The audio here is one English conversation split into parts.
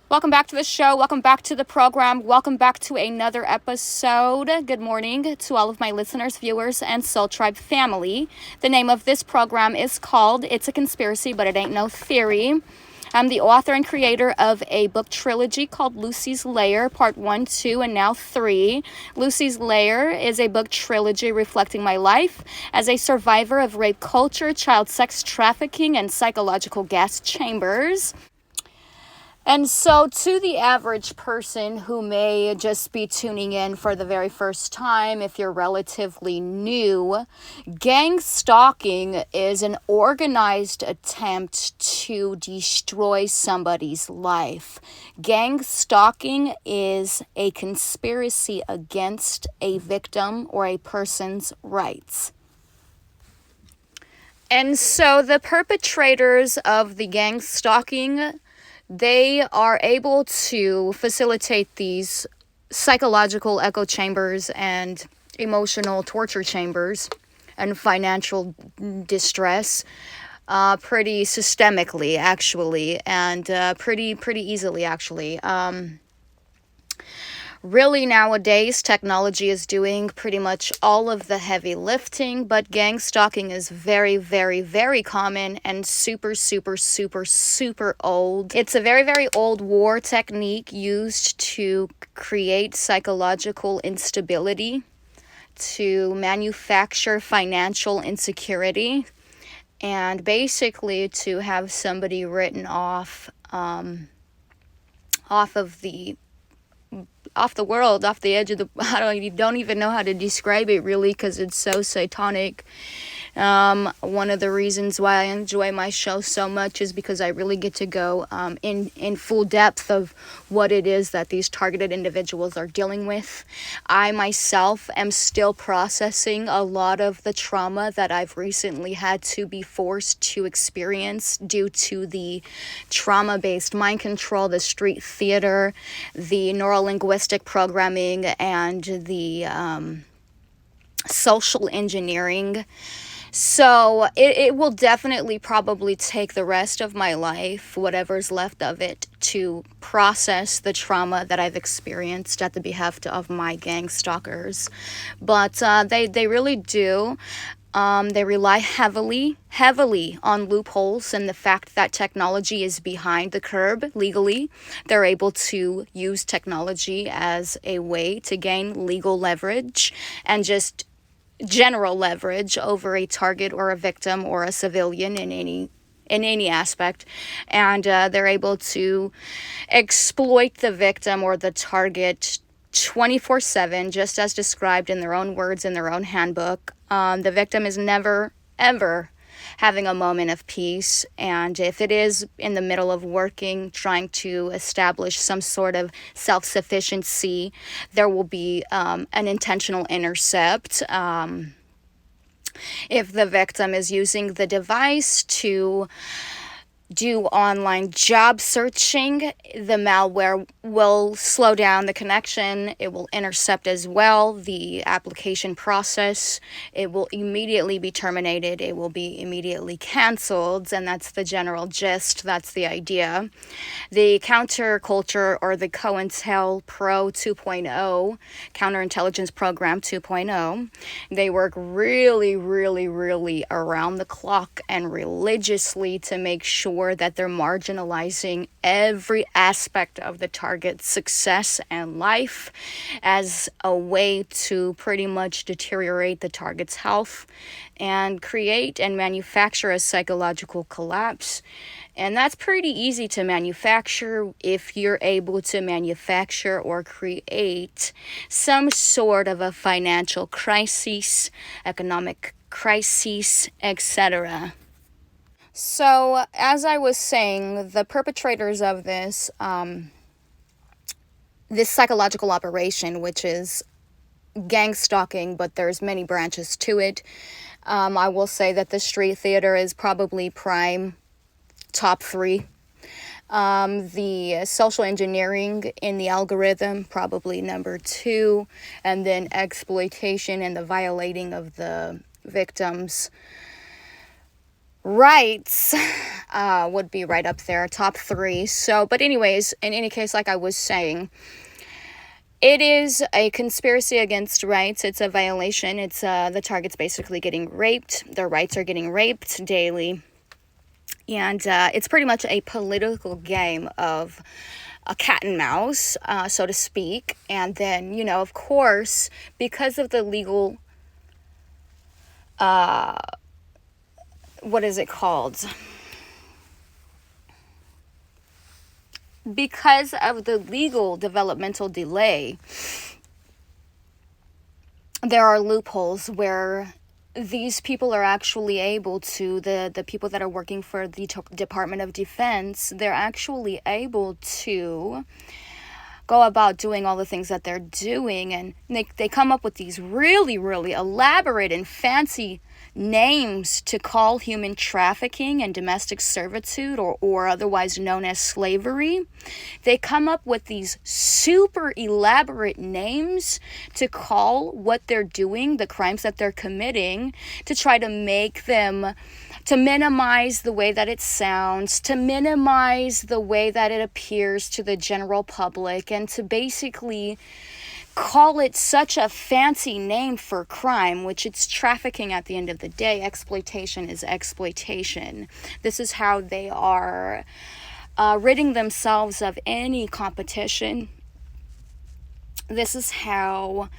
Welcome back to the show. Welcome back to the program. Welcome back to another episode. Good morning to all of my listeners, viewers, and Soul Tribe family. The name of this program is called It's a Conspiracy, but It Ain't No Theory. I'm the author and creator of a book trilogy called Lucy's Lair, Part 1, 2, and now 3. Lucy's Lair is a book trilogy reflecting my life as a survivor of rape culture, child sex trafficking, and psychological gas chambers. And so to the average person who may just be tuning in for the very first time, if you're relatively new, gang stalking is an organized attempt to destroy somebody's life. Gang stalking is a conspiracy against a victim or a person's rights. And so the perpetrators of the gang stalking, they are able to facilitate these psychological echo chambers and emotional torture chambers and financial distress pretty systemically, actually, and pretty easily, actually. Really, nowadays, technology is doing pretty much all of the heavy lifting, but gang stalking is very, very, very common and super old. It's a very, very old war technique used to create psychological instability, to manufacture financial insecurity, and basically to have somebody written off the world, off the edge of the, I don't even know how to describe it really, because it's so satanic. One of the reasons why I enjoy my show so much is because I really get to go in full depth of what it is that these targeted individuals are dealing with. I myself am still processing a lot of the trauma that I've recently had to be forced to experience due to the trauma-based mind control, the street theater, the neurolinguistic programming, and the social engineering. So it will definitely probably take the rest of my life, whatever's left of it, to process the trauma that I've experienced at the behest of my gang stalkers. But they really do. They rely heavily on loopholes and the fact that technology is behind the curb legally. They're able to use technology as a way to gain legal leverage and just general leverage over a target or a victim or a civilian in any aspect, and they're able to exploit the victim or the target 24/7, just as described in their own words in their own handbook. The victim is never ever having a moment of peace, and if it is in the middle of working, trying to establish some sort of self-sufficiency, there will be an intentional intercept. If the victim is using the device to do online job searching, the malware will slow down the connection. It will intercept as well the application process. It will immediately be terminated. It will be immediately canceled, and that's the general gist. That's the idea. The counterculture, or the COINTEL Pro 2.0, Counterintelligence Program 2.0, they work really around the clock and religiously to make sure that they're marginalizing every aspect of the target's success and life as a way to pretty much deteriorate the target's health and create and manufacture a psychological collapse. And that's pretty easy to manufacture if you're able to manufacture or create some sort of a financial crisis, economic crisis, etc. So, as I was saying, the perpetrators of this psychological operation, which is gang stalking, but there's many branches to it. I will say that the street theater is probably prime top 3. The social engineering in the algorithm, probably number 2. And then exploitation and the violating of the victims rights would be right up there, top 3. So, but anyways, in any case, like I was saying, it is a conspiracy against rights. It's a violation. It's the target's basically getting raped. Their rights are getting raped daily. And it's pretty much a political game of a cat and mouse, so to speak. And then, you know, of course, because of the legal, what is it called? Because of the legal developmental delay, there are loopholes where these people are actually able to, the people that are working for the Department of Defense, they're actually able to go about doing all the things that they're doing, and they come up with these really, really elaborate and fancy names to call human trafficking and domestic servitude, or otherwise known as slavery. They come up with these super elaborate names to call what they're doing, the crimes that they're committing, to try to make them, to minimize the way that it sounds, to minimize the way that it appears to the general public, and to basically call it such a fancy name for crime, which it's trafficking at the end of the day. Exploitation is exploitation. This is how they are ridding themselves of any competition. This is how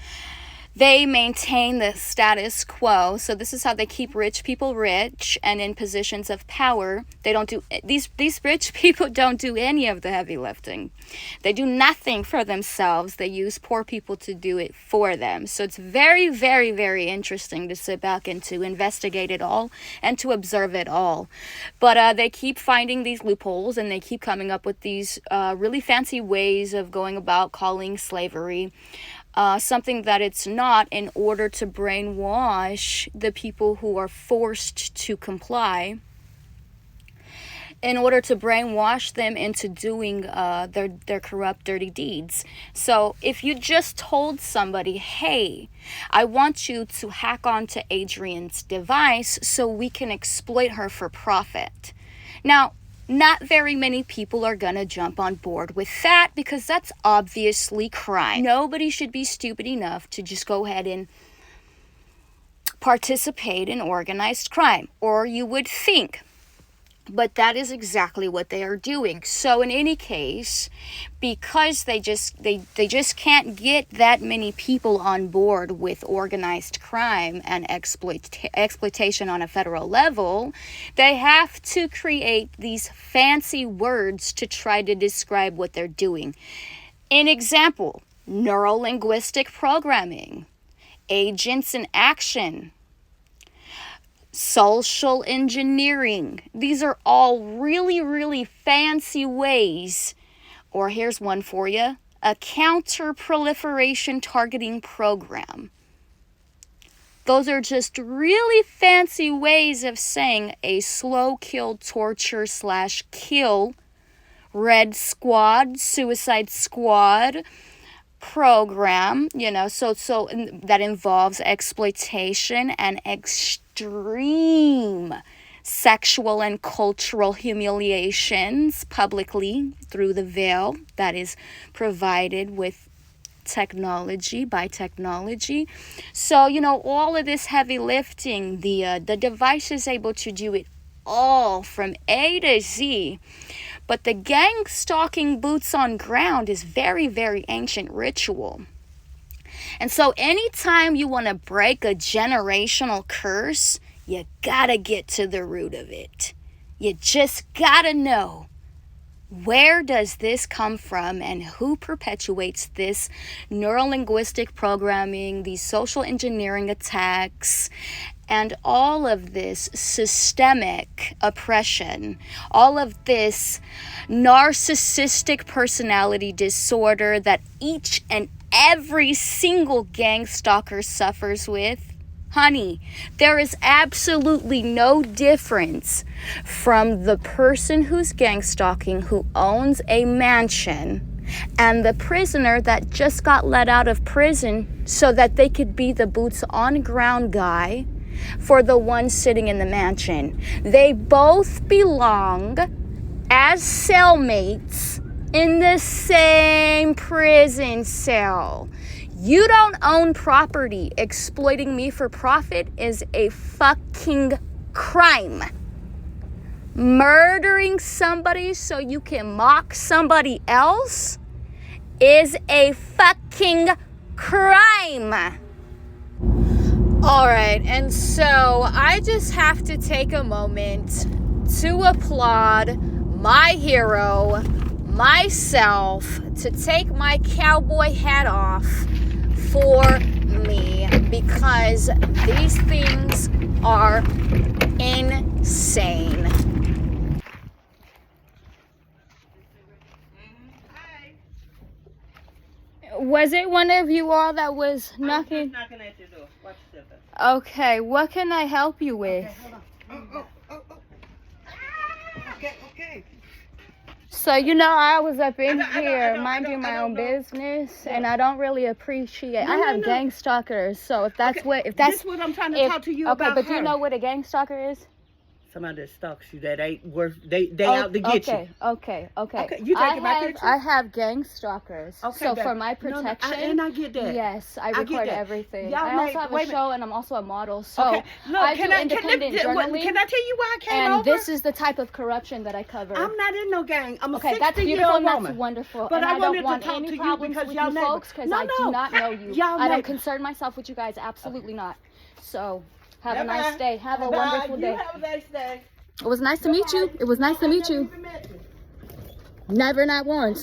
they maintain the status quo. So this is how they keep rich people rich and in positions of power. They don't do, these rich people don't do any of the heavy lifting. They do nothing for themselves. They use poor people to do it for them. So it's very, very, very interesting to sit back and to investigate it all and to observe it all. But they keep finding these loopholes, and they keep coming up with these really fancy ways of going about calling slavery something that it's not, in order to brainwash the people who are forced to comply, in order to brainwash them into doing their corrupt, dirty deeds. So if you just told somebody, hey, I want you to hack onto Adrienne's device so we can exploit her for profit. Now, not very many people are gonna jump on board with that, because that's obviously crime. Nobody should be stupid enough to just go ahead and participate in organized crime, or you would think. But that is exactly what they are doing. So in any case, because they just can't get that many people on board with organized crime and exploitation on a federal level, they have to create these fancy words to try to describe what they're doing. An example: neuro-linguistic programming, agents in action, social engineering. These are all really, really fancy ways. Or here's one for you: a counter-proliferation targeting program. Those are just really fancy ways of saying a slow kill, torture / kill, red squad, suicide squad program, you know, so that involves exploitation and extreme sexual and cultural humiliations publicly through the veil that is provided with technology, by technology. So, you know, all of this heavy lifting, the device is able to do it all from A to Z. But the gang stalking, boots on ground is very, very ancient ritual. And so anytime you want to break a generational curse, you gotta get to the root of it. You just gotta know, where does this come from, and who perpetuates this neuro-linguistic programming, these social engineering attacks, and all of this systemic oppression, all of this narcissistic personality disorder that each and every single gang stalker suffers with. Honey, there is absolutely no difference from the person who's gang stalking, who owns a mansion, and the prisoner that just got let out of prison so that they could be the boots on ground guy for the one sitting in the mansion. They both belong as cellmates in the same prison cell. You don't own property. Exploiting me for profit is a fucking crime. Murdering somebody so you can mock somebody else is a fucking crime. All right, and so I just have to take a moment to applaud my hero, myself, to take my cowboy hat off for me, because these things are insane. Was it one of you all that was knocking? I'm just knocking at your door. Watch yourself. Okay, what can I help you with? Okay, hold on. Okay. So, you know, I was up in here minding my own business, and I don't really appreciate. I have gang stalkers, so if that's what I'm trying to talk to you about. Okay, but do you know what a gang stalker is? Somebody that stalks you that ain't worth. They out to get you. Okay. You taking my picture? I have gang stalkers. Okay, so babe. for my protection, and I get that. Yes, I record everything. I also have a show, and I'm also a model. So okay. Look, I do independent journaling. Can I tell you why I came and over? this is the type of corruption that I cover. I'm not in no gang. I'm a okay, that's 60-year-old beautiful. woman. That's wonderful. But and I don't wanted want to talk any to you problems because with y'all you folks, because I do not know you. I don't concern myself with you guys. Absolutely not. So have a nice day. Have a wonderful day. You have a nice day. It was nice to meet you. It was nice to meet you. Never, not once.